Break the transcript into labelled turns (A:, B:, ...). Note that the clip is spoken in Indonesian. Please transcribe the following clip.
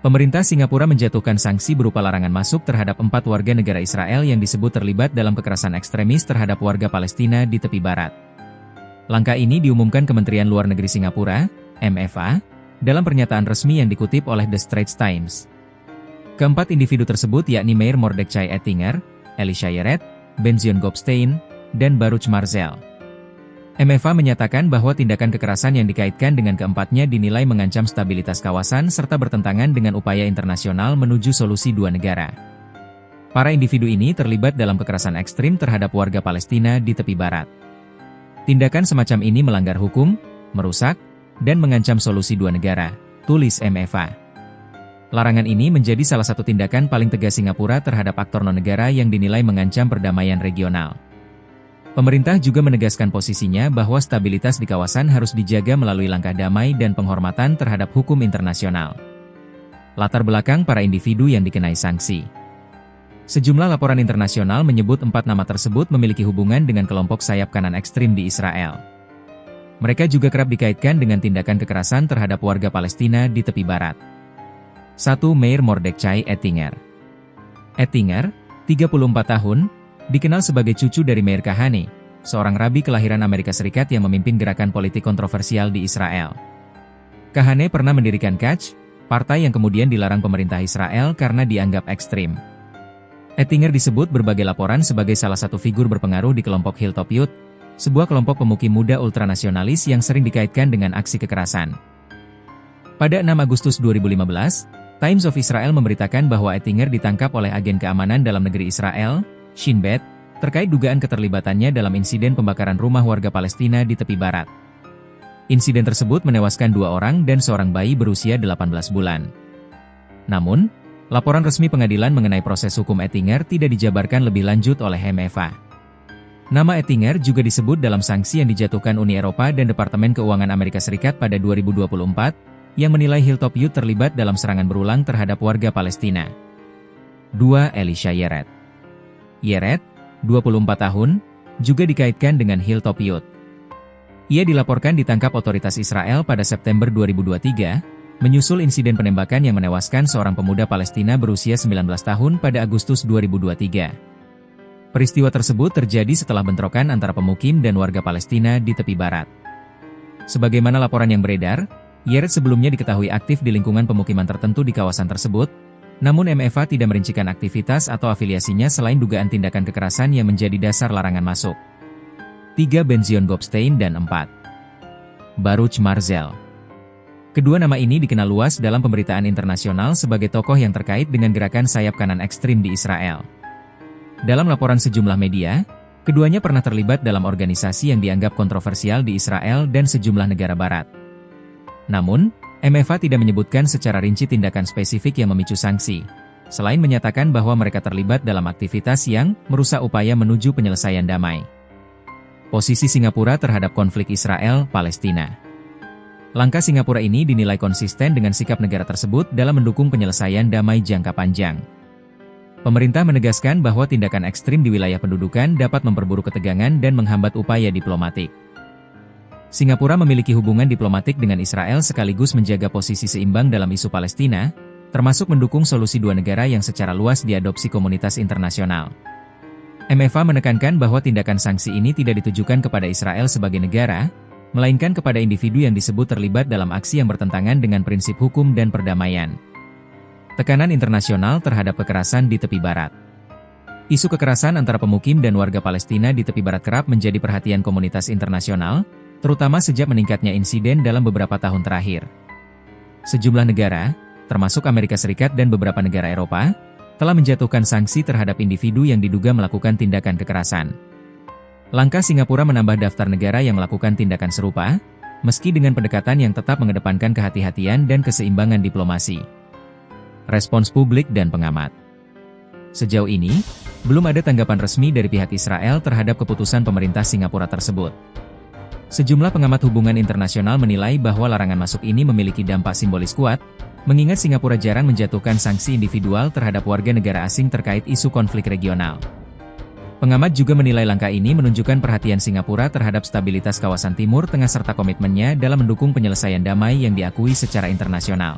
A: Pemerintah Singapura menjatuhkan sanksi berupa larangan masuk terhadap 4 warga negara Israel yang disebut terlibat dalam kekerasan ekstremis terhadap warga Palestina di tepi barat. Langkah ini diumumkan Kementerian Luar Negeri Singapura, MFA, dalam pernyataan resmi yang dikutip oleh The Straits Times. Keempat individu tersebut yakni Meir Mordechai Ettinger, Elisha Yeret, Benzion Gopstein, dan Baruch Marzel. MFA menyatakan bahwa tindakan kekerasan yang dikaitkan dengan keempatnya dinilai mengancam stabilitas kawasan serta bertentangan dengan upaya internasional menuju solusi dua negara. Para individu ini terlibat dalam kekerasan ekstrim terhadap warga Palestina di tepi barat. Tindakan semacam ini melanggar hukum, merusak, dan mengancam solusi dua negara, tulis MFA. Larangan ini menjadi salah satu tindakan paling tegas Singapura terhadap aktor non-negara yang dinilai mengancam perdamaian regional. Pemerintah juga menegaskan posisinya bahwa stabilitas di kawasan harus dijaga melalui langkah damai dan penghormatan terhadap hukum internasional. Latar belakang para individu yang dikenai sanksi. Sejumlah laporan internasional menyebut 4 nama tersebut memiliki hubungan dengan kelompok sayap kanan ekstrim di Israel. Mereka juga kerap dikaitkan dengan tindakan kekerasan terhadap warga Palestina di tepi barat. 1. Meir Mordechai Ettinger. Ettinger, 34 tahun, dikenal sebagai cucu dari Meir Kahane, seorang rabi kelahiran Amerika Serikat yang memimpin gerakan politik kontroversial di Israel. Kahane pernah mendirikan Kach, partai yang kemudian dilarang pemerintah Israel karena dianggap ekstrim. Ettinger disebut berbagai laporan sebagai salah satu figur berpengaruh di kelompok Hilltop Youth, sebuah kelompok pemukim muda ultranasionalis yang sering dikaitkan dengan aksi kekerasan. Pada 6 Agustus 2015, Times of Israel memberitakan bahwa Ettinger ditangkap oleh agen keamanan dalam negeri Israel, Shin Bet, terkait dugaan keterlibatannya dalam insiden pembakaran rumah warga Palestina di tepi barat. Insiden tersebut menewaskan 2 orang dan seorang bayi berusia 18 bulan. Namun, laporan resmi pengadilan mengenai proses hukum Ettinger tidak dijabarkan lebih lanjut oleh MFA. Nama Ettinger juga disebut dalam sanksi yang dijatuhkan Uni Eropa dan Departemen Keuangan Amerika Serikat pada 2024, yang menilai Hilltop Youth terlibat dalam serangan berulang terhadap warga Palestina. 2. Elisha Yeret. Yeret, 24 tahun, juga dikaitkan dengan Hilltop Youth. Ia dilaporkan ditangkap otoritas Israel pada September 2023, menyusul insiden penembakan yang menewaskan seorang pemuda Palestina berusia 19 tahun pada Agustus 2023. Peristiwa tersebut terjadi setelah bentrokan antara pemukim dan warga Palestina di tepi barat. Sebagaimana laporan yang beredar, Yeret sebelumnya diketahui aktif di lingkungan pemukiman tertentu di kawasan tersebut, namun MFA tidak merincikan aktivitas atau afiliasinya selain dugaan tindakan kekerasan yang menjadi dasar larangan masuk. 3. Benzion Gopstein dan 4. Baruch Marzel. Kedua nama ini dikenal luas dalam pemberitaan internasional sebagai tokoh yang terkait dengan gerakan sayap kanan ekstrim di Israel. Dalam laporan sejumlah media, keduanya pernah terlibat dalam organisasi yang dianggap kontroversial di Israel dan sejumlah negara barat. Namun, MFA tidak menyebutkan secara rinci tindakan spesifik yang memicu sanksi, selain menyatakan bahwa mereka terlibat dalam aktivitas yang merusak upaya menuju penyelesaian damai. Posisi Singapura terhadap konflik Israel-Palestina. Langkah Singapura ini dinilai konsisten dengan sikap negara tersebut dalam mendukung penyelesaian damai jangka panjang. Pemerintah menegaskan bahwa tindakan ekstrim di wilayah pendudukan dapat memperburuk ketegangan dan menghambat upaya diplomatik. Singapura memiliki hubungan diplomatik dengan Israel sekaligus menjaga posisi seimbang dalam isu Palestina, termasuk mendukung solusi dua negara yang secara luas diadopsi komunitas internasional. MFA menekankan bahwa tindakan sanksi ini tidak ditujukan kepada Israel sebagai negara, melainkan kepada individu yang disebut terlibat dalam aksi yang bertentangan dengan prinsip hukum dan perdamaian. Tekanan internasional terhadap kekerasan di tepi barat. Isu kekerasan antara pemukim dan warga Palestina di tepi barat kerap menjadi perhatian komunitas internasional, terutama sejak meningkatnya insiden dalam beberapa tahun terakhir. Sejumlah negara, termasuk Amerika Serikat dan beberapa negara Eropa, telah menjatuhkan sanksi terhadap individu yang diduga melakukan tindakan kekerasan. Langkah Singapura menambah daftar negara yang melakukan tindakan serupa, meski dengan pendekatan yang tetap mengedepankan kehati-hatian dan keseimbangan diplomasi. Respons publik dan pengamat. Sejauh ini, belum ada tanggapan resmi dari pihak Israel terhadap keputusan pemerintah Singapura tersebut. Sejumlah pengamat hubungan internasional menilai bahwa larangan masuk ini memiliki dampak simbolis kuat, mengingat Singapura jarang menjatuhkan sanksi individual terhadap warga negara asing terkait isu konflik regional. Pengamat juga menilai langkah ini menunjukkan perhatian Singapura terhadap stabilitas kawasan Timur Tengah serta komitmennya dalam mendukung penyelesaian damai yang diakui secara internasional.